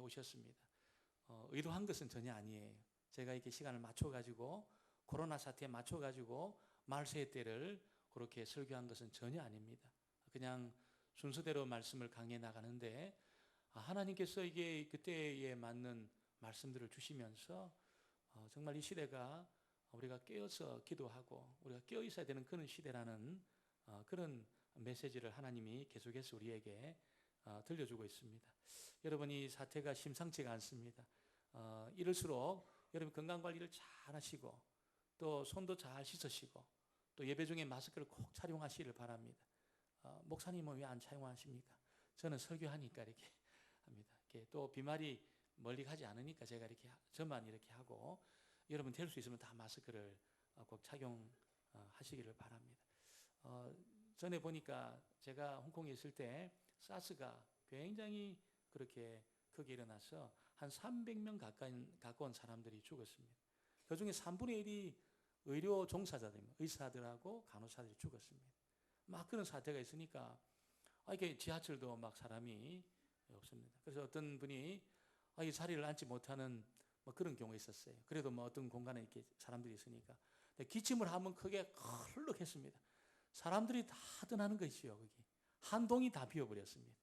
오셨습니다. 의도한 것은 전혀 아니에요. 제가 이렇게 시간을 맞춰가지고 코로나 사태에 맞춰가지고 말세의 때를 그렇게 설교한 것은 전혀 아닙니다. 그냥 순서대로 말씀을 강해 나가는데 하나님께서 이게 그때에 맞는 말씀들을 주시면서 정말 이 시대가 우리가 깨어서 기도하고 우리가 깨어 있어야 되는 그런 시대라는 그런 메시지를 하나님이 계속해서 우리에게 들려주고 있습니다. 여러분, 이 사태가 심상치가 않습니다. 이럴수록 여러분 건강관리를 잘 하시고 또 손도 잘 씻으시고 또 예배 중에 마스크를 꼭 착용하시기를 바랍니다. 목사님은 왜 안 착용하십니까? 저는 설교하니까 이렇게 합니다. 이렇게 또 비말이 멀리 가지 않으니까 제가 이렇게 저만 이렇게 하고 여러분 될 수 있으면 다 마스크를 꼭 착용하시기를 바랍니다. 전에 보니까 제가 홍콩에 있을 때 사스가 굉장히 그렇게 크게 일어나서 한 300명 가까운 사람들이 죽었습니다. 그 중에 3분의 1이 의료 종사자들입니다. 의사들하고 간호사들이 죽었습니다. 막 그런 사태가 있으니까 이게 지하철도 막 사람이 없습니다. 그래서 어떤 분이 이 자리를 앉지 못하는 뭐 그런 경우가 있었어요. 그래도 뭐 어떤 공간에 이렇게 사람들이 있으니까 기침을 하면 크게 컬럭했습니다. 사람들이 다 떠나는 것이요. 거기 한 동이 다 비어버렸습니다.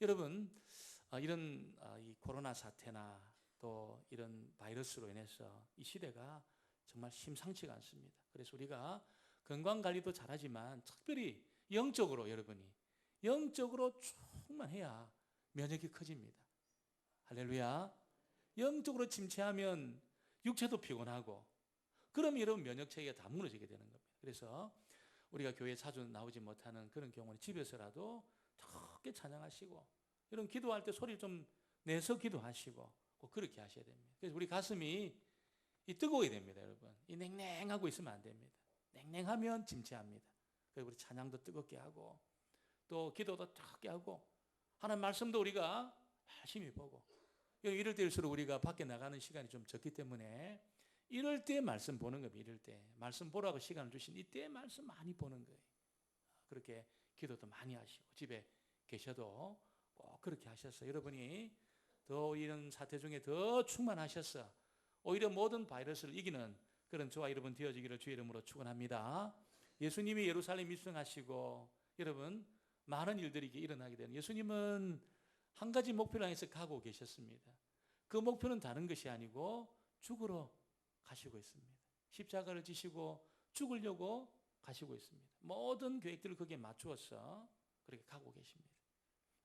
여러분, 이런 이 코로나 사태나 또 이런 바이러스로 인해서 이 시대가 정말 심상치가 않습니다. 그래서 우리가 건강관리도 잘하지만 특별히 영적으로 여러분이 영적으로 충만해야 면역이 커집니다. 할렐루야. 영적으로 침체하면 육체도 피곤하고 그럼 여러분 면역체계가 다 무너지게 되는 겁니다. 그래서 우리가 교회에 자주 나오지 못하는 그런 경우는 집에서라도 적게 찬양하시고 여러분 기도할 때 소리를 좀 내서 기도하시고 꼭 그렇게 하셔야 됩니다. 그래서 우리 가슴이 뜨거워야 됩니다. 여러분, 이 냉랭하고 있으면 안 됩니다. 냉랭하면 침체합니다. 그래서 우리 찬양도 뜨겁게 하고 또 기도도 뜨겁게 하고 하나님 말씀도 우리가 열심히 보고 이럴 때일수록 우리가 밖에 나가는 시간이 좀 적기 때문에 이럴 때 말씀 보는 겁니다. 이럴 때 말씀 보라고 시간을 주신 이때 말씀 많이 보는 거예요. 그렇게 기도도 많이 하시고 집에 계셔도 꼭 그렇게 하셔서 여러분이 더 이런 사태 중에 더 충만하셔서 오히려 모든 바이러스를 이기는 그런 저와 여러분 되어지기를 주의 이름으로 축원합니다. 예수님이 예루살렘 입성하시고 여러분 많은 일들이 일어나게 되는 예수님은 한 가지 목표를 향해서 가고 계셨습니다. 그 목표는 다른 것이 아니고 죽으러 가시고 있습니다. 십자가를 지시고 죽으려고 가시고 있습니다. 모든 계획들을 거기에 맞추어서 그렇게 가고 계십니다.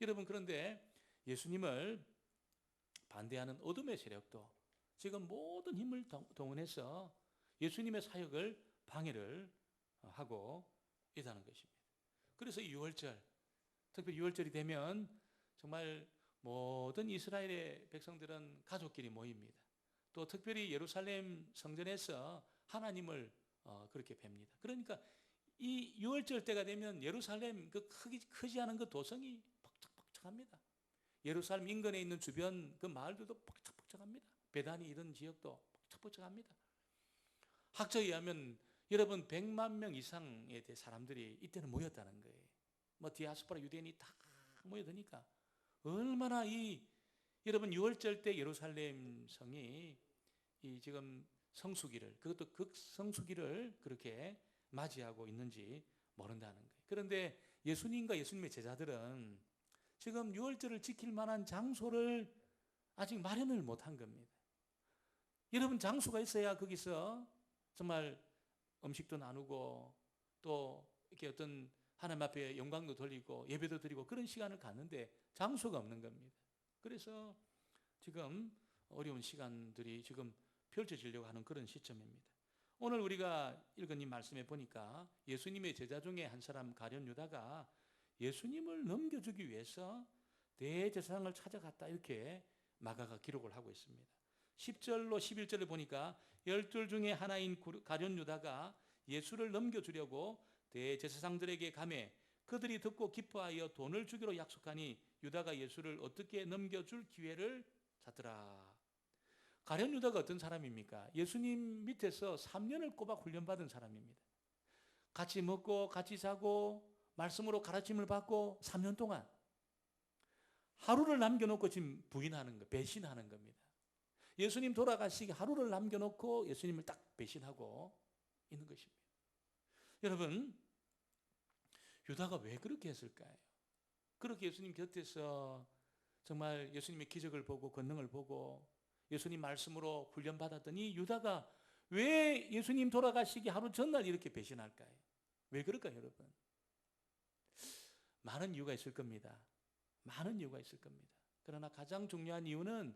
여러분, 그런데 예수님을 반대하는 어둠의 세력도 지금 모든 힘을 동원해서 예수님의 사역을 방해를 하고 있다는 것입니다. 그래서 6월절, 특별히 6월절이 되면 정말 모든 이스라엘의 백성들은 가족끼리 모입니다. 또 특별히 예루살렘 성전에서 하나님을 그렇게 뵙니다. 그러니까 이 6월절 때가 되면 예루살렘 그 크지 않은 그 도성이 벅적벅적합니다. 예루살렘 인근에 있는 주변 그 마을들도 벅적벅적합니다. 베다니 이런 지역도 벅적벅적합니다. 학자에 의하면 여러분 100만 명 이상의 사람들이 이때는 모였다는 거예요. 뭐 디아스포라 유대인이 다 모여드니까 얼마나 여러분 6월절 때 예루살렘 성이 이 지금 성수기를 그것도 극성수기를 그렇게 맞이하고 있는지 모른다는 거예요. 그런데 예수님과 예수님의 제자들은 지금 6월절을 지킬 만한 장소를 아직 마련을 못한 겁니다. 여러분 장소가 있어야 거기서 정말 음식도 나누고 또 이렇게 어떤 하나님 앞에 영광도 돌리고 예배도 드리고 그런 시간을 갖는데 장소가 없는 겁니다. 그래서 지금 어려운 시간들이 지금 펼쳐지려고 하는 그런 시점입니다. 오늘 우리가 읽은 이 말씀에 보니까 예수님의 제자 중에 한 사람 가룟 유다가 예수님을 넘겨주기 위해서 대제사장을 찾아갔다 이렇게 마가가 기록을 하고 있습니다. 10절로 11절을 보니까 12 중에 하나인 가룟 유다가 예수를 넘겨주려고 대제사장들에게 가매 그들이 듣고 기뻐하여 돈을 주기로 약속하니 유다가 예수를 어떻게 넘겨줄 기회를 찾더라. 가룟 유다가 어떤 사람입니까? 예수님 밑에서 3년을 꼬박 훈련받은 사람입니다. 같이 먹고 같이 자고 말씀으로 가르침을 받고 3년 동안 하루를 남겨놓고 지금 부인하는 거, 배신하는 겁니다. 예수님 돌아가시기 하루를 남겨놓고 예수님을 딱 배신하고 있는 것입니다. 여러분, 유다가 왜 그렇게 했을까요? 그렇게 예수님 곁에서 정말 예수님의 기적을 보고 권능을 보고 예수님 말씀으로 훈련받았더니 유다가 왜 예수님 돌아가시기 하루 전날 이렇게 배신할까요? 왜 그럴까요, 여러분? 많은 이유가 있을 겁니다. 많은 이유가 있을 겁니다. 그러나 가장 중요한 이유는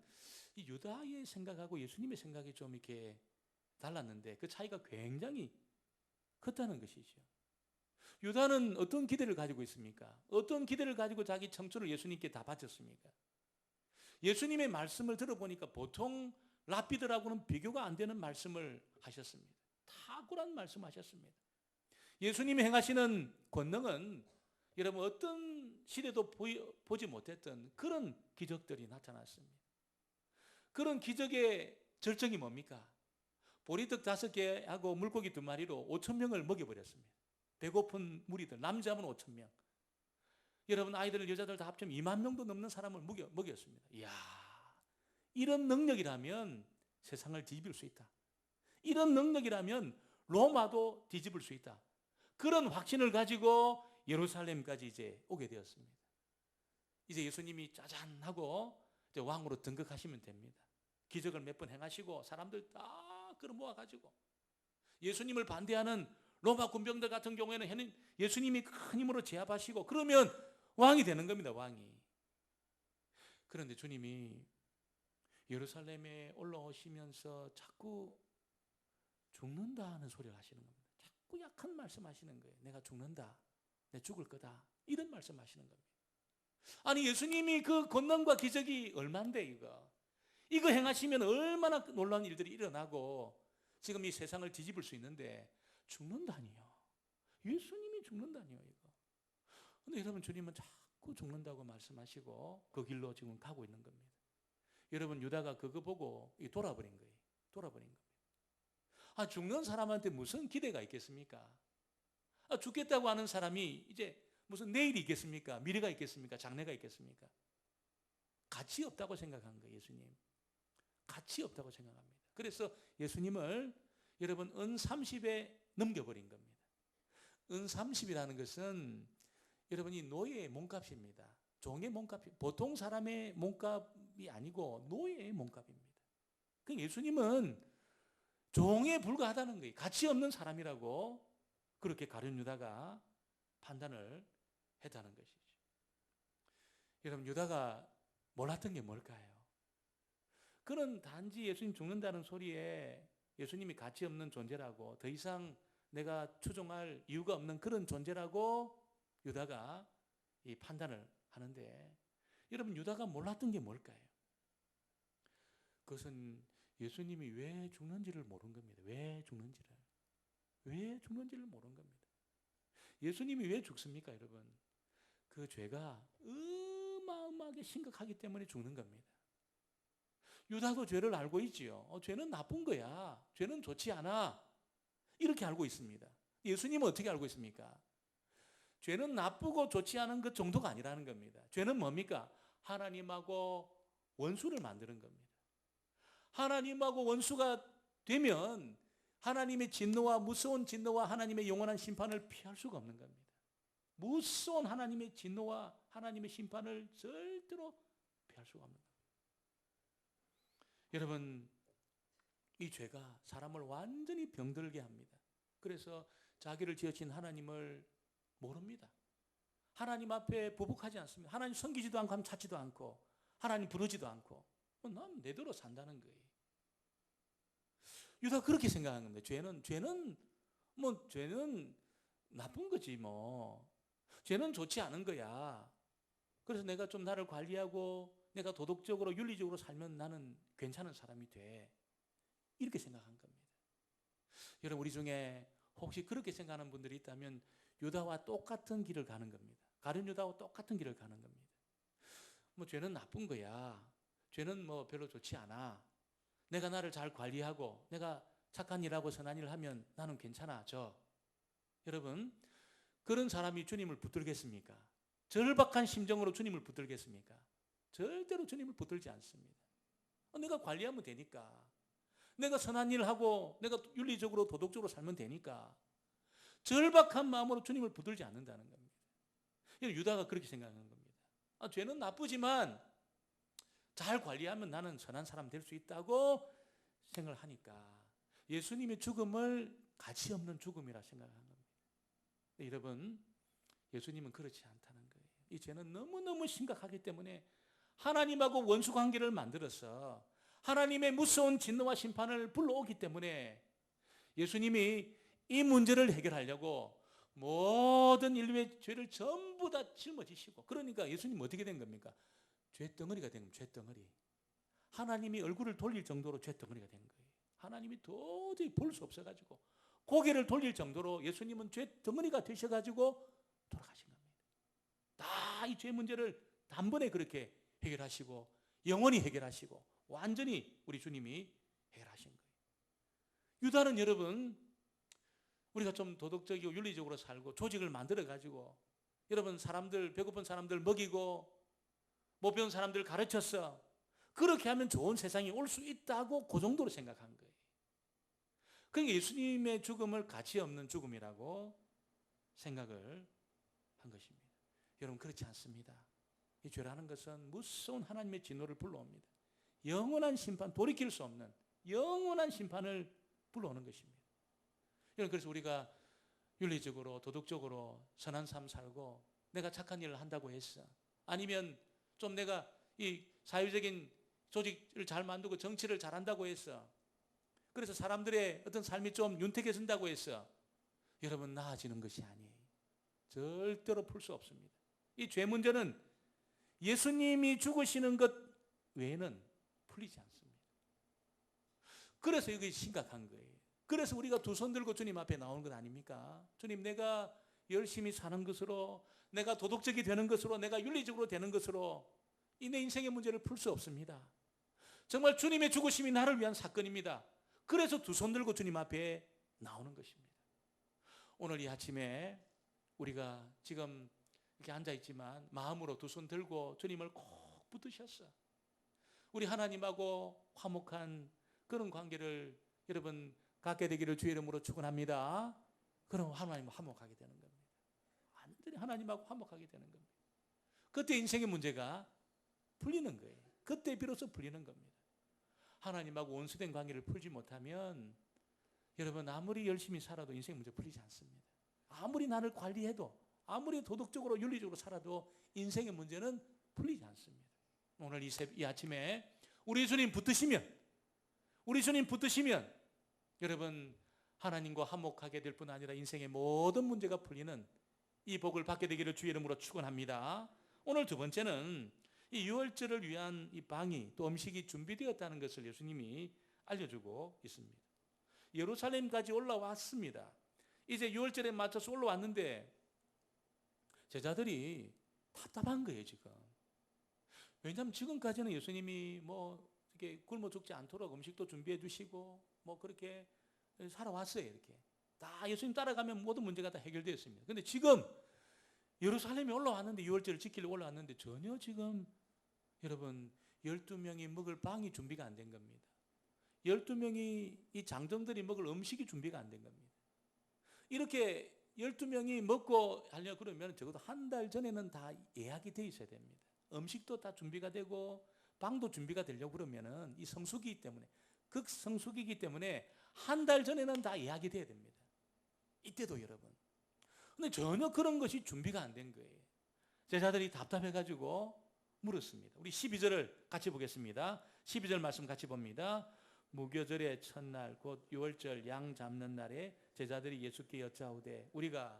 이 유다의 생각하고 예수님의 생각이 좀 이렇게 달랐는데 그 차이가 굉장히 컸다는 것이죠. 유다는 어떤 기대를 가지고 있습니까? 어떤 기대를 가지고 자기 청춘을 예수님께 다 바쳤습니까? 예수님의 말씀을 들어보니까 보통 랍비들하고는 비교가 안 되는 말씀을 하셨습니다. 탁월한 말씀 하셨습니다. 예수님이 행하시는 권능은 여러분 어떤 시대도 보지 못했던 그런 기적들이 나타났습니다. 그런 기적의 절정이 뭡니까? 보리떡 5개하고 물고기 2마리로 5,000명을 먹여버렸습니다. 배고픈 무리들, 남자면 5,000명. 여러분 아이들, 여자들 다 합치면 2만 명도 넘는 사람을 먹였습니다. 이야, 이런 능력이라면 세상을 뒤집을 수 있다. 이런 능력이라면 로마도 뒤집을 수 있다. 그런 확신을 가지고 예루살렘까지 이제 오게 되었습니다. 이제 예수님이 짜잔 하고 이제 왕으로 등극하시면 됩니다. 기적을 몇 번 행하시고 사람들 다 끌어모아 가지고 예수님을 반대하는 로마 군병들 같은 경우에는 예수님이 큰 힘으로 제압하시고 그러면 왕이 되는 겁니다. 왕이. 그런데 주님이 예루살렘에 올라오시면서 자꾸 죽는다는 소리를 하시는 겁니다. 자꾸 약한 말씀 하시는 거예요. 내가 죽는다. 내 죽을 거다. 이런 말씀 하시는 겁니다. 아니 예수님이 그 권능과 기적이 얼만데 이거 행하시면 얼마나 놀라운 일들이 일어나고 지금 이 세상을 뒤집을 수 있는데 죽는다니요. 예수님이 죽는다니요 이거. 근데 여러분 주님은 자꾸 죽는다고 말씀하시고 그 길로 지금 가고 있는 겁니다. 여러분 유다가 그거 보고 돌아버린 거예요. 돌아버린 겁니다. 아, 죽는 사람한테 무슨 기대가 있겠습니까? 아, 죽겠다고 하는 사람이 이제 무슨 내일이 있겠습니까? 미래가 있겠습니까? 장래가 있겠습니까? 가치 없다고 생각한 거예요, 예수님. 가치 없다고 생각합니다. 그래서 예수님을 여러분 은 30에 넘겨버린 겁니다. 은 30이라는 것은 여러분이 노예의 몸값입니다. 종의 몸값이 보통 사람의 몸값이 아니고 노예의 몸값입니다. 그 예수님은 종에 불과하다는 거예요. 가치 없는 사람이라고 그렇게 가룟 유다가 판단을 했다는 것이죠. 여러분 유다가 몰랐던 게 뭘까요? 그는 단지 예수님 죽는다는 소리에 예수님이 가치 없는 존재라고 더 이상 내가 추종할 이유가 없는 그런 존재라고 유다가 이 판단을 하는데 여러분 유다가 몰랐던 게 뭘까요? 그것은 예수님이 왜 죽는지를 모른 겁니다. 왜 죽는지를 모른 겁니다. 예수님이 왜 죽습니까, 여러분? 그 죄가 어마어마하게 심각하기 때문에 죽는 겁니다. 유다도 죄를 알고 있지요. 죄는 나쁜 거야. 죄는 좋지 않아. 이렇게 알고 있습니다. 예수님은 어떻게 알고 있습니까? 죄는 나쁘고 좋지 않은 것 정도가 아니라는 겁니다. 죄는 뭡니까? 하나님하고 원수를 만드는 겁니다. 하나님하고 원수가 되면 하나님의 진노와 무서운 진노와 하나님의 영원한 심판을 피할 수가 없는 겁니다. 무서운 하나님의 진노와 하나님의 심판을 절대로 피할 수가 없는 겁니다. 여러분, 이 죄가 사람을 완전히 병들게 합니다. 그래서 자기를 지으신 하나님을 모릅니다. 하나님 앞에 부복하지 않습니다. 하나님 섬기지도 않고 하면 찾지도 않고 하나님 부르지도 않고 난 내대로 산다는 거예요. 유다 그렇게 생각하는 겁니다. 죄는 나쁜 거지 뭐. 죄는 좋지 않은 거야. 그래서 내가 좀 나를 관리하고 내가 도덕적으로 윤리적으로 살면 나는 괜찮은 사람이 돼. 이렇게 생각한 겁니다. 여러분 우리 중에 혹시 그렇게 생각하는 분들이 있다면 유다와 똑같은 길을 가는 겁니다. 가룟 유다와 똑같은 길을 가는 겁니다. 뭐 죄는 나쁜 거야. 죄는 뭐 별로 좋지 않아. 내가 나를 잘 관리하고 내가 착한 일하고 선한 일을 하면 나는 괜찮아져. 여러분 그런 사람이 주님을 붙들겠습니까? 절박한 심정으로 주님을 붙들겠습니까? 절대로 주님을 붙들지 않습니다. 내가 관리하면 되니까, 내가 선한 일을 하고 내가 윤리적으로 도덕적으로 살면 되니까 절박한 마음으로 주님을 붙들지 않는다는 겁니다. 유다가 그렇게 생각하는 겁니다. 죄는 나쁘지만 잘 관리하면 나는 선한 사람 될 수 있다고 생각을 하니까 예수님의 죽음을 가치 없는 죽음이라 생각하는 겁니다. 여러분, 예수님은 그렇지 않다는 거예요. 이 죄는 너무너무 심각하기 때문에 하나님하고 원수 관계를 만들어서 하나님의 무서운 진노와 심판을 불러오기 때문에 예수님이 이 문제를 해결하려고 모든 인류의 죄를 전부 다 짊어지시고, 그러니까 예수님 어떻게 된 겁니까? 죄덩어리가 된 겁니다. 죄덩어리. 하나님이 얼굴을 돌릴 정도로 죄덩어리가 된 거예요. 하나님이 도저히 볼 수 없어가지고 고개를 돌릴 정도로 예수님은 죄덩어리가 되셔가지고 돌아가신 겁니다. 다 이 죄 문제를 단번에 그렇게 해결하시고 영원히 해결하시고 완전히 우리 주님이 해결하신 거예요. 유다는 여러분, 우리가 좀 도덕적이고 윤리적으로 살고 조직을 만들어가지고 여러분 사람들, 배고픈 사람들 먹이고 못 배운 사람들 가르쳐서 그렇게 하면 좋은 세상이 올 수 있다고 그 정도로 생각한 거예요. 그러니까 예수님의 죽음을 가치 없는 죽음이라고 생각을 한 것입니다. 여러분, 그렇지 않습니다. 이 죄라는 것은 무서운 하나님의 진노를 불러옵니다. 영원한 심판, 돌이킬 수 없는 영원한 심판을 불러오는 것입니다. 여러분, 그래서 우리가 윤리적으로 도덕적으로 선한 삶 살고 내가 착한 일을 한다고 해서, 아니면 좀 내가 이 사회적인 조직을 잘 만들고 정치를 잘한다고 해서, 그래서 사람들의 어떤 삶이 좀 윤택해진다고 해서 여러분 나아지는 것이 아니에요. 절대로 풀 수 없습니다. 이 죄 문제는 예수님이 죽으시는 것 외에는 풀리지 않습니다. 그래서 이게 심각한 거예요. 그래서 우리가 두 손 들고 주님 앞에 나오는 것 아닙니까? 주님, 내가 열심히 사는 것으로, 내가 도덕적이 되는 것으로, 내가 윤리적으로 되는 것으로 이 내 인생의 문제를 풀 수 없습니다. 정말 주님의 죽으심이 나를 위한 사건입니다. 그래서 두 손 들고 주님 앞에 나오는 것입니다. 오늘 이 아침에 우리가 지금 이렇게 앉아있지만 마음으로 두 손 들고 주님을 꼭 붙드셨어. 우리 하나님하고 화목한 그런 관계를 여러분 갖게 되기를 주의 이름으로 축원합니다. 그럼 하나님과 화목하게 되는 겁니다. 완전히 하나님하고 화목하게 되는 겁니다. 그때 인생의 문제가 풀리는 거예요. 그때 비로소 풀리는 겁니다. 하나님하고 원수된 관계를 풀지 못하면 여러분 아무리 열심히 살아도 인생 문제 풀리지 않습니다. 아무리 나를 관리해도, 아무리 도덕적으로 윤리적으로 살아도 인생의 문제는 풀리지 않습니다. 오늘 이 아침에 우리 주님 붙드시면 여러분 하나님과 화목하게 될 뿐 아니라 인생의 모든 문제가 풀리는 이 복을 받게 되기를 주의 이름으로 축원합니다. 오늘 두 번째는 이 유월절을 위한 이 방이, 또 음식이 준비되었다는 것을 예수님이 알려주고 있습니다. 예루살렘까지 올라왔습니다. 이제 유월절에 맞춰서 올라왔는데 제자들이 답답한 거예요, 지금. 왜냐하면 지금까지는 예수님이 뭐 이렇게 굶어 죽지 않도록 음식도 준비해 주시고 뭐 그렇게 살아왔어요. 이렇게 다 예수님 따라가면 모든 문제가 다 해결되었습니다. 근데 지금 예루살렘에 올라왔는데, 유월절을 지키려 올라왔는데 전혀 지금 여러분 12명이 먹을 방이 준비가 안 된 겁니다. 12명이 이 장정들이 먹을 음식이 준비가 안 된 겁니다. 이렇게 12명이 먹고 하려 그러면 적어도 한 달 전에는 다 예약이 돼 있어야 됩니다. 음식도 다 준비가 되고 방도 준비가 되려고 그러면은 이 성수기이기 때문에, 극성수기이기 때문에 한 달 전에는 다 예약이 돼야 됩니다. 이때도 여러분. 근데 전혀 그런 것이 준비가 안 된 거예요. 제자들이 답답해가지고 물었습니다. 우리 12절을 같이 보겠습니다. 12절 말씀 같이 봅니다. 무교절의 첫날 곧 유월절 양 잡는 날에 제자들이 예수께 여짜오되 우리가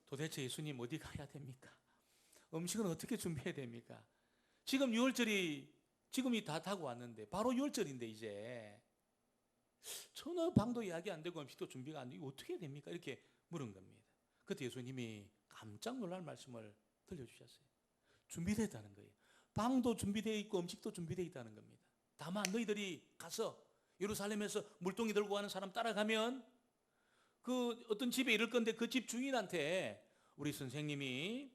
도대체 예수님 어디 가야 됩니까? 음식은 어떻게 준비해야 됩니까? 지금 유월절이 지금이 다 타고 왔는데 바로 유월절인데 이제 전혀 방도 이야기 안 되고 음식도 준비가 안 되고 어떻게 해야 됩니까? 이렇게 물은 겁니다. 그때 예수님이 깜짝 놀랄 말씀을 들려주셨어요. 준비되어 있다는 거예요. 방도 준비되어 있고 음식도 준비되어 있다는 겁니다. 다만 너희들이 가서 예루살렘에서 물동이 들고 가는 사람 따라가면 그 어떤 집에 이를 건데 그 집 주인한테 우리 선생님이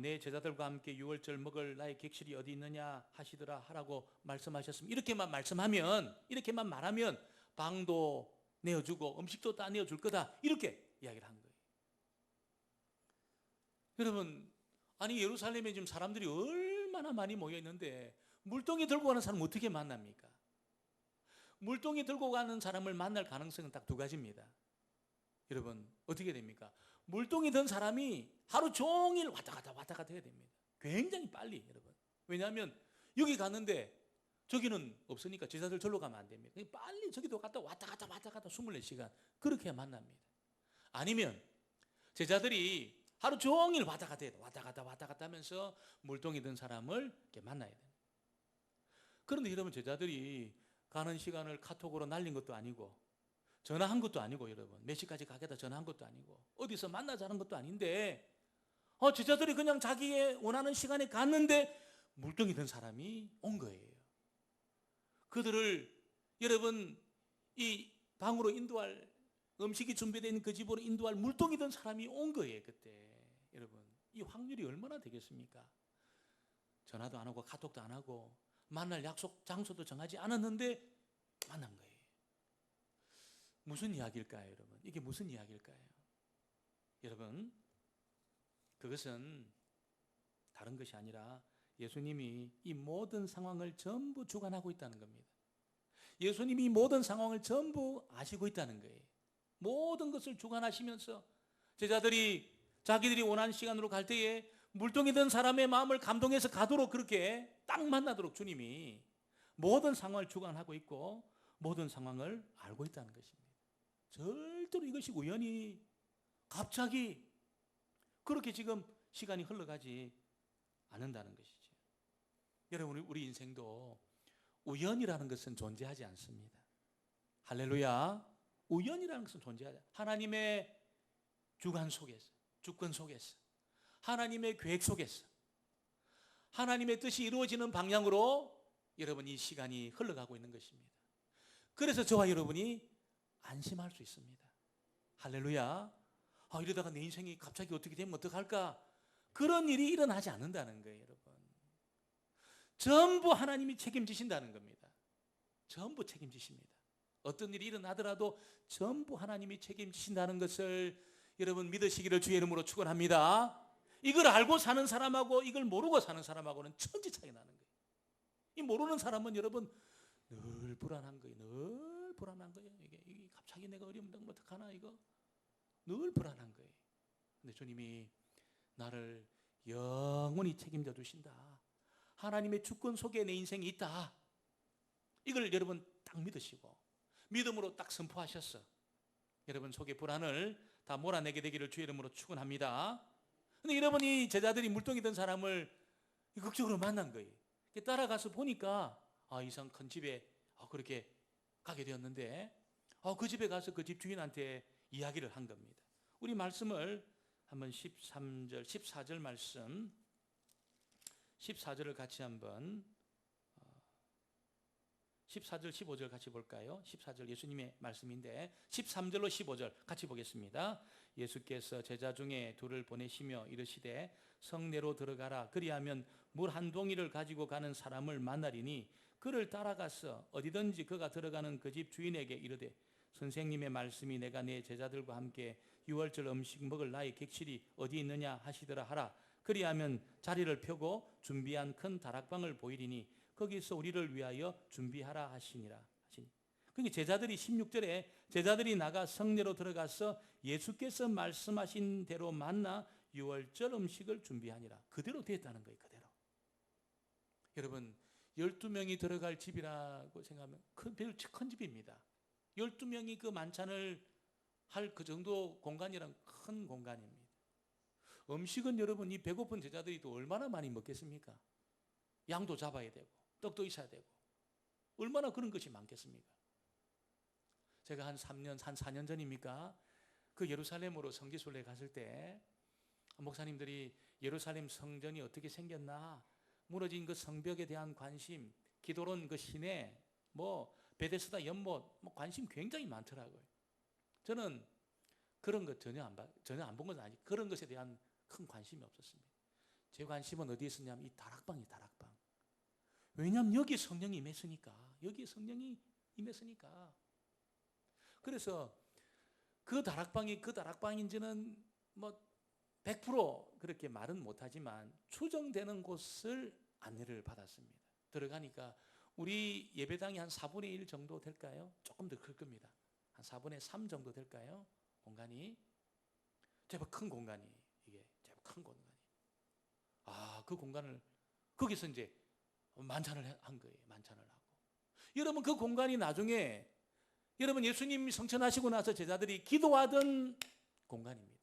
내 제자들과 함께 유월절 먹을 나의 객실이 어디 있느냐 하시더라 하라고 말씀하셨으면 이렇게만 말하면 방도 내어주고 음식도 다 내어줄 거다 이렇게 이야기를 한 거예요. 여러분, 아니 예루살렘에 지금 사람들이 얼마나 많이 모여 있는데 물동이 들고 가는 사람 어떻게 만납니까? 물동이 들고 가는 사람을 만날 가능성은 딱 두 가지입니다. 여러분, 어떻게 됩니까? 물동이 든 사람이 하루 종일 왔다 갔다 해야 됩니다. 굉장히 빨리, 여러분. 왜냐하면 여기 갔는데 저기는 없으니까 제자들 절로 가면 안 됩니다. 빨리 저기도 갔다 왔다 갔다 24시간 그렇게 만납니다. 아니면 제자들이 하루 종일 왔다 갔다 하면서 물동이 든 사람을 이렇게 만나야 돼요. 그런데 여러분, 제자들이 가는 시간을 카톡으로 날린 것도 아니고 전화한 것도 아니고 여러분 몇 시까지 가겠다 전화한 것도 아니고 어디서 만나자는 것도 아닌데 제자들이 그냥 자기의 원하는 시간에 갔는데 물동이 든 사람이 온 거예요. 그들을 여러분 이 방으로 인도할 음식이 준비된 그 집으로 인도할 물동이 든 사람이 온 거예요. 그때 여러분 이 확률이 얼마나 되겠습니까? 전화도 안 하고 카톡도 안 하고 만날 약속 장소도 정하지 않았는데 만난 거예요. 무슨 이야기일까요, 여러분? 이게 무슨 이야기일까요? 여러분, 그것은 다른 것이 아니라 예수님이 이 모든 상황을 전부 주관하고 있다는 겁니다. 예수님이 이 모든 상황을 전부 아시고 있다는 거예요. 모든 것을 주관하시면서 제자들이 자기들이 원하는 시간으로 갈 때에 물동이 든 사람의 마음을 감동해서 가도록 그렇게 딱 만나도록 주님이 모든 상황을 주관하고 있고 모든 상황을 알고 있다는 것입니다. 절대로 이것이 우연히 갑자기 그렇게 지금 시간이 흘러가지 않는다는 것이죠. 여러분, 우리 인생도 우연이라는 것은 존재하지 않습니다. 할렐루야. 우연이라는 것은 존재하지 않습니다. 하나님의 주관 속에서, 주권 속에서, 하나님의 계획 속에서, 하나님의 뜻이 이루어지는 방향으로 여러분 이 시간이 흘러가고 있는 것입니다. 그래서 저와 여러분이 안심할 수 있습니다. 할렐루야. 이러다가 내 인생이 갑자기 어떻게 되면 어떡할까? 그런 일이 일어나지 않는다는 거예요, 여러분. 전부 하나님이 책임지신다는 겁니다. 전부 책임지십니다. 어떤 일이 일어나더라도 전부 하나님이 책임지신다는 것을 여러분 믿으시기를 주의 이름으로 축원합니다. 이걸 알고 사는 사람하고 이걸 모르고 사는 사람하고는 천지 차이 나는 거예요. 이 모르는 사람은 여러분 늘 불안한 거예요. 늘 불안한 거예요. 이게 갑자기 내가 어려우면 어떡하나 이거 늘 불안한 거예요. 근데 주님이 나를 영원히 책임져 주신다. 하나님의 주권 속에 내 인생이 있다. 이걸 여러분 딱 믿으시고 믿음으로 딱 선포하셨어. 여러분 속의 불안을 다 몰아내게 되기를 주의 이름으로 축원합니다. 근데 여러분이 제자들이 물동이 든 사람을 극적으로 만난 거예요. 따라가서 보니까 이상 큰 집에 그렇게 가게 되었는데 그 집에 가서 그 집 주인한테 이야기를 한 겁니다. 우리 말씀을 한번 13절, 14절 말씀 14절을 같이 한번 14절, 15절 같이 볼까요? 14절 예수님의 말씀인데 13절로 15절 같이 보겠습니다. 예수께서 제자 중에 둘을 보내시며 이르시되 성내로 들어가라. 그리하면 물 한 동이를 가지고 가는 사람을 만나리니 그를 따라가서 어디든지 그가 들어가는 그 집 주인에게 이르되 선생님의 말씀이 내가 내 제자들과 함께 유월절 음식 먹을 나의 객실이 어디 있느냐 하시더라 하라. 그리하면 자리를 펴고 준비한 큰 다락방을 보이리니 거기서 우리를 위하여 준비하라 하시니라. 그러니까 제자들이 16절에 제자들이 나가 성내로 들어가서 예수께서 말씀하신 대로 만나 유월절 음식을 준비하니라. 그대로 됐다는 거예요. 그대로. 여러분 12명이 들어갈 집이라고 생각하면 매우 큰 집입니다. 12명이 그 만찬을 할 그 정도 공간이란 큰 공간입니다. 음식은 여러분 이 배고픈 제자들이 또 얼마나 많이 먹겠습니까? 양도 잡아야 되고 떡도 있어야 되고 얼마나 그런 것이 많겠습니까? 제가 한 4년 전입니까? 그 예루살렘으로 성지순례 갔을 때 목사님들이 예루살렘 성전이 어떻게 생겼나, 무너진 그 성벽에 대한 관심, 기도론 그 시내, 베데스다 연못 관심 굉장히 많더라고요. 저는 그런 것 전혀 안 본 것은 아니고 그런 것에 대한 큰 관심이 없었습니다. 제 관심은 어디에 있었냐면 이 다락방이 다락방. 왜냐하면 여기 성령이 임했으니까. 여기 성령이 임했으니까. 그래서 그 다락방인지는 뭐 100% 그렇게 말은 못하지만 추정되는 곳을 안내를 받았습니다. 들어가니까 우리 예배당이 한 4분의 1 정도 될까요? 조금 더 클 겁니다. 한 4분의 3 정도 될까요? 공간이 제법 큰 공간이 이게 제법 큰 공간이. 그 공간을 거기서 이제 만찬을 한 거예요. 만찬을 하고. 여러분 그 공간이 나중에 여러분 예수님 성천하시고 나서 제자들이 기도하던 공간입니다.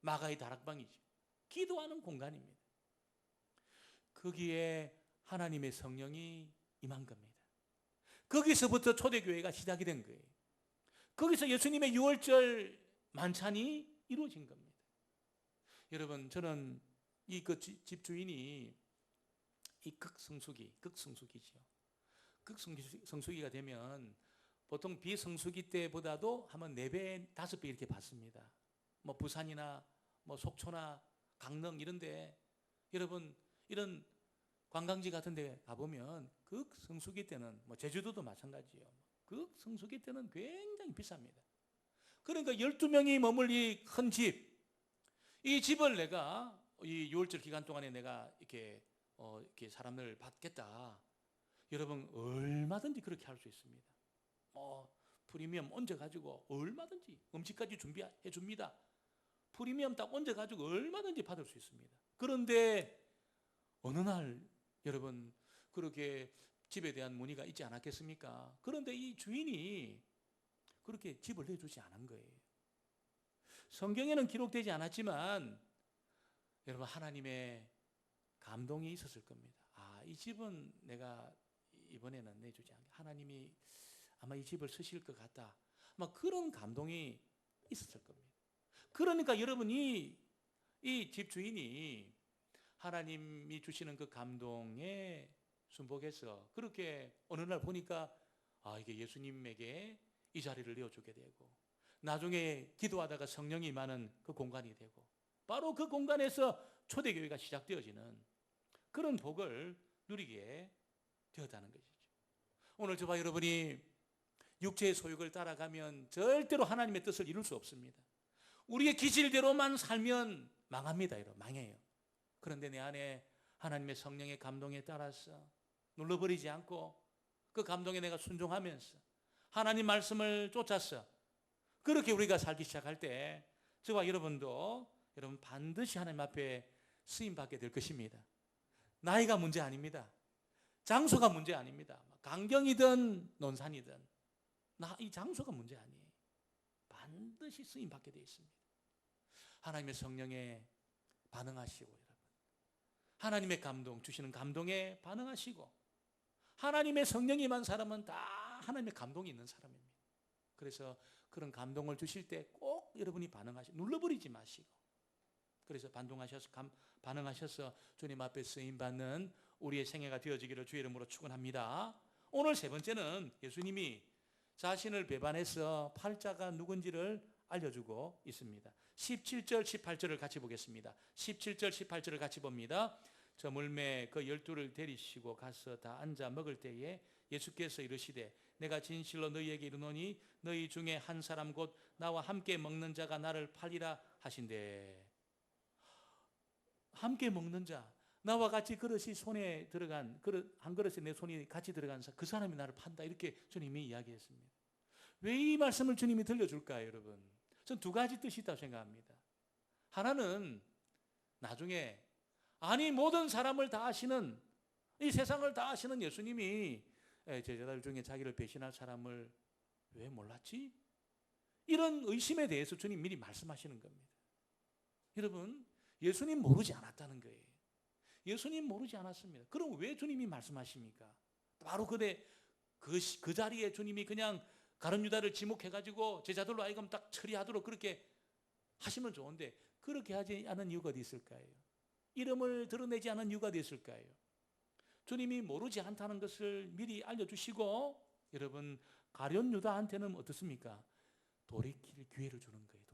마가의 다락방이죠. 기도하는 공간입니다. 거기에 하나님의 성령이 임한 겁니다. 거기서부터 초대교회가 시작이 된 거예요. 거기서 예수님의 유월절 만찬이 이루어진 겁니다. 여러분 저는 이 그 집주인이 이 극성수기죠. 극성수기가 되면 보통 비성수기 때보다도 한번 4배, 5배 이렇게 받습니다. 뭐 부산이나 뭐 속초나 강릉 이런데 여러분 이런 관광지 같은 데 가보면 극성수기 때는 뭐 제주도도 마찬가지예요. 극성수기 때는 굉장히 비쌉니다. 그러니까 12명이 머물 이 큰 집, 이 집을 내가 이 6월절 기간 동안에 내가 이렇게 사람을 받겠다. 여러분 얼마든지 그렇게 할 수 있습니다. 프리미엄 얹어가지고 얼마든지 음식까지 준비해 줍니다. 프리미엄 딱 얹어가지고 얼마든지 받을 수 있습니다. 그런데 어느 날 여러분 그렇게 집에 대한 문의가 있지 않았겠습니까? 그런데 이 주인이 그렇게 집을 내주지 않은 거예요. 성경에는 기록되지 않았지만 여러분 하나님의 감동이 있었을 겁니다. 이 집은 내가 이번에는 내주지 않게 하나님이 아마 이 집을 쓰실 것 같다. 아마 그런 감동이 있었을 겁니다. 그러니까 여러분이 이 집주인이 하나님이 주시는 그 감동에 순복해서 그렇게 어느 날 보니까 이게 예수님에게 이 자리를 내어주게 되고 나중에 기도하다가 성령이 임하는 그 공간이 되고 바로 그 공간에서 초대교회가 시작되어지는 그런 복을 누리게 되었다는 것이죠. 오늘 저와 여러분이 육체의 소욕을 따라가면 절대로 하나님의 뜻을 이룰 수 없습니다. 우리의 기질대로만 살면 망합니다. 여러분 망해요. 그런데 내 안에 하나님의 성령의 감동에 따라서 눌러버리지 않고 그 감동에 내가 순종하면서 하나님 말씀을 쫓아서 그렇게 우리가 살기 시작할 때 저와 여러분도 여러분 반드시 하나님 앞에 쓰임받게 될 것입니다. 나이가 문제 아닙니다. 장소가 문제 아닙니다. 강경이든 논산이든 이 장소가 문제 아니에요. 반드시 쓰임받게 되어 있습니다. 하나님의 성령에 반응하시고 여러분 하나님의 감동 주시는 감동에 반응하시고 하나님의 성령이 임한 사람은 다 하나님의 감동이 있는 사람입니다. 그래서 그런 감동을 주실 때 꼭 여러분이 눌러버리지 마시고 그래서 반응하셔서 주님 앞에 쓰임받는 우리의 생애가 되어지기를 주의 이름으로 축원합니다. 오늘 세 번째는 예수님이 자신을 배반해서 팔자가 누군지를 알려주고 있습니다. 17절 18절을 같이 보겠습니다. 17절 18절을 같이 봅니다. 저 물매 그 12를 데리시고 가서 다 앉아 먹을 때에 예수께서 이르시되 내가 진실로 너희에게 이르노니 너희 중에 한 사람 곧 나와 함께 먹는 자가 나를 팔리라 하신대. 함께 먹는 자, 나와 같이 그릇이 손에 들어간 그릇 한 그릇에 내 손이 같이 들어간 그 사람이 나를 판다 이렇게 주님이 이야기했습니다. 왜 이 말씀을 주님이 들려줄까요, 여러분? 전 두 가지 뜻이 있다고 생각합니다. 하나는 나중에 모든 사람을 다 아시는 이 세상을 다 아시는 예수님이 제자들 중에 자기를 배신할 사람을 왜 몰랐지? 이런 의심에 대해서 주님 미리 말씀하시는 겁니다. 여러분 예수님 모르지 않았다는 거예요. 예수님 모르지 않았습니다. 그럼 왜 주님이 말씀하십니까? 바로 그 자리에 주님이 그냥 가룟 유다를 지목해가지고 제자들로 하여금 딱 처리하도록 그렇게 하시면 좋은데 그렇게 하지 않은 이유가 어디 있을까요? 이름을 드러내지 않은 이유가 어디 있을까요? 주님이 모르지 않다는 것을 미리 알려주시고 여러분 가룟 유다한테는 어떻습니까? 돌이킬 기회를 주는 거예요.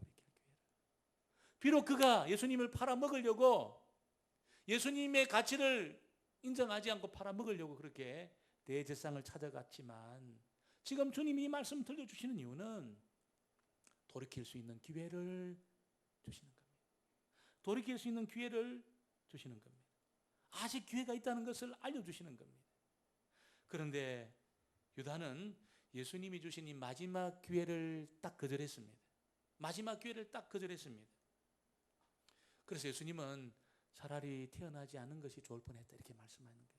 비록 그가 예수님을 팔아먹으려고 예수님의 가치를 인정하지 않고 팔아먹으려고 그렇게 대제사장을 찾아갔지만 지금 주님이 이 말씀 들려주시는 이유는 돌이킬 수 있는 기회를 주시는 겁니다. 돌이킬 수 있는 기회를 주시는 겁니다. 아직 기회가 있다는 것을 알려주시는 겁니다. 그런데 유다는 예수님이 주신 이 마지막 기회를 딱 거절했습니다. 마지막 기회를 딱 거절했습니다. 그래서 예수님은 차라리 태어나지 않는 것이 좋을 뻔했다 이렇게 말씀하는 거예요.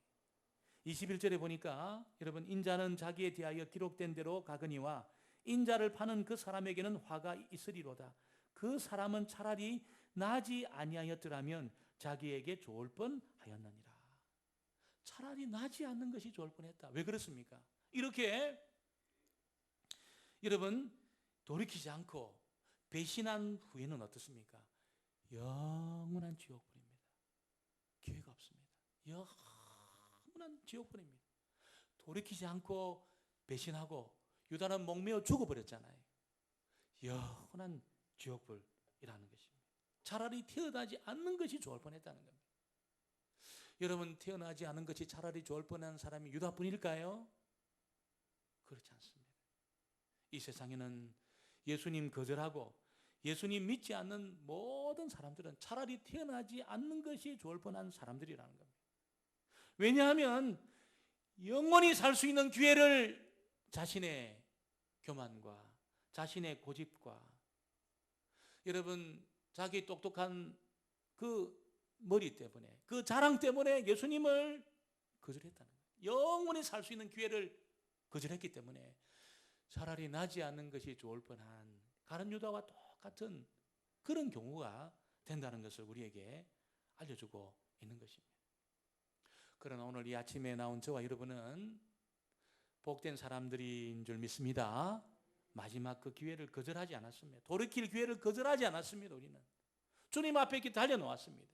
21절에 보니까 여러분 인자는 자기에 대하여 기록된 대로 가거니와 인자를 파는 그 사람에게는 화가 있으리로다. 그 사람은 차라리 나지 아니하였더라면 자기에게 좋을 뻔하였느니라. 차라리 나지 않는 것이 좋을 뻔했다. 왜 그렇습니까? 이렇게 여러분 돌이키지 않고 배신한 후에는 어떻습니까? 영원한 지옥불입니다. 기회가 없습니다. 영원한 지옥불입니다. 돌이키지 않고 배신하고 유다는 목매어 죽어버렸잖아요. 영원한 지옥불이라는 것입니다. 차라리 태어나지 않는 것이 좋을 뻔했다는 겁니다. 여러분 태어나지 않은 것이 차라리 좋을 뻔한 사람이 유다뿐일까요? 그렇지 않습니다. 이 세상에는 예수님 거절하고 예수님 믿지 않는 모든 사람들은 차라리 태어나지 않는 것이 좋을 뻔한 사람들이라는 겁니다. 왜냐하면 영원히 살 수 있는 기회를 자신의 교만과 자신의 고집과 여러분 자기 똑똑한 그 머리 때문에 그 자랑 때문에 예수님을 거절했다는 거예요. 영원히 살 수 있는 기회를 거절했기 때문에 차라리 나지 않는 것이 좋을 뻔한 가룟 유다와 똑같은 그런 경우가 된다는 것을 우리에게 알려주고 있는 것입니다. 그러나 오늘 이 아침에 나온 저와 여러분은 복된 사람들인 줄 믿습니다. 마지막 그 기회를 거절하지 않았습니다. 돌이킬 기회를 거절하지 않았습니다. 우리는 주님 앞에 이렇게 달려놓았습니다.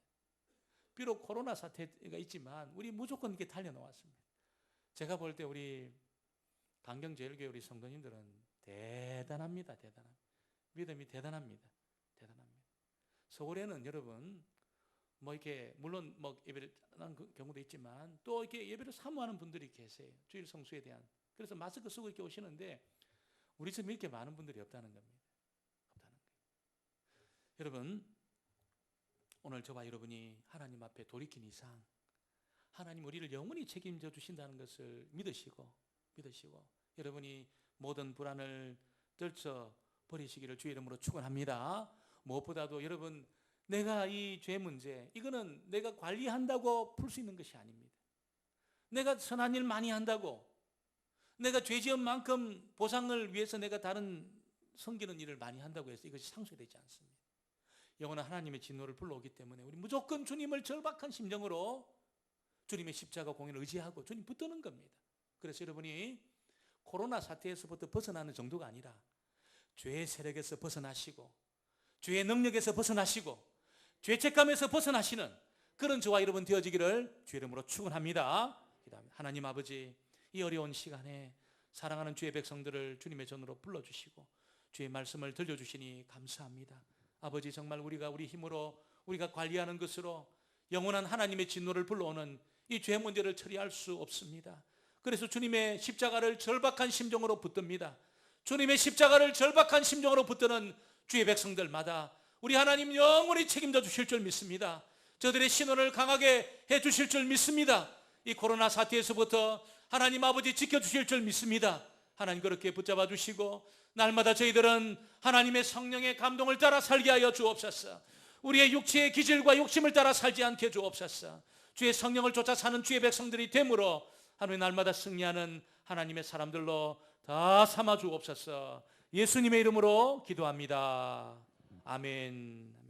비록 코로나 사태가 있지만 우리 무조건 이렇게 달려놓았습니다. 제가 볼 때 우리 강경제일교회 우리 성도님들은 대단합니다. 믿음이 대단합니다. 서울에는 여러분 뭐 이렇게 물론 뭐 예배를 하는 경우도 있지만 또 이렇게 예배를 사모하는 분들이 계세요. 주일 성수에 대한. 그래서 마스크 쓰고 이렇게 오시는데 우리처럼 이렇게 많은 분들이 없다는 겁니다. 여러분 오늘 저와 여러분이 하나님 앞에 돌이킨 이상 하나님 우리를 영원히 책임져 주신다는 것을 믿으시고 여러분이 모든 불안을 떨쳐 버리시기를 주의 이름으로 축원합니다. 무엇보다도 여러분 내가 이 죄 문제 이거는 내가 관리한다고 풀 수 있는 것이 아닙니다. 내가 선한 일 많이 한다고 내가 죄 지은 만큼 보상을 위해서 내가 다른 섬기는 일을 많이 한다고 해서 이것이 상쇄되지 않습니다. 영원한 하나님의 진노를 불러오기 때문에 우리 무조건 주님을 절박한 심정으로 주님의 십자가 공연을 의지하고 주님 붙드는 겁니다. 그래서 여러분이 코로나 사태에서부터 벗어나는 정도가 아니라 죄의 세력에서 벗어나시고 죄의 능력에서 벗어나시고 죄책감에서 벗어나시는 그런 저와 여러분 되어지기를 주의 이름으로 축원합니다. 하나님 아버지 이 어려운 시간에 사랑하는 주의 백성들을 주님의 전으로 불러주시고 주의 말씀을 들려주시니 감사합니다. 아버지 정말 우리가 우리 힘으로 우리가 관리하는 것으로 영원한 하나님의 진노를 불러오는 이 죄 문제를 처리할 수 없습니다. 그래서 주님의 십자가를 절박한 심정으로 붙듭니다. 주님의 십자가를 절박한 심정으로 붙드는 주의 백성들마다 우리 하나님 영원히 책임져 주실 줄 믿습니다. 저들의 신원을 강하게 해 주실 줄 믿습니다. 이 코로나 사태에서부터 하나님 아버지 지켜주실 줄 믿습니다. 하나님 그렇게 붙잡아 주시고 날마다 저희들은 하나님의 성령의 감동을 따라 살게 하여 주옵소서. 우리의 육체의 기질과 욕심을 따라 살지 않게 주옵소서. 주의 성령을 쫓아 사는 주의 백성들이 되므로 하루에 날마다 승리하는 하나님의 사람들로 다 삼아 주옵소서. 예수님의 이름으로 기도합니다. 아멘.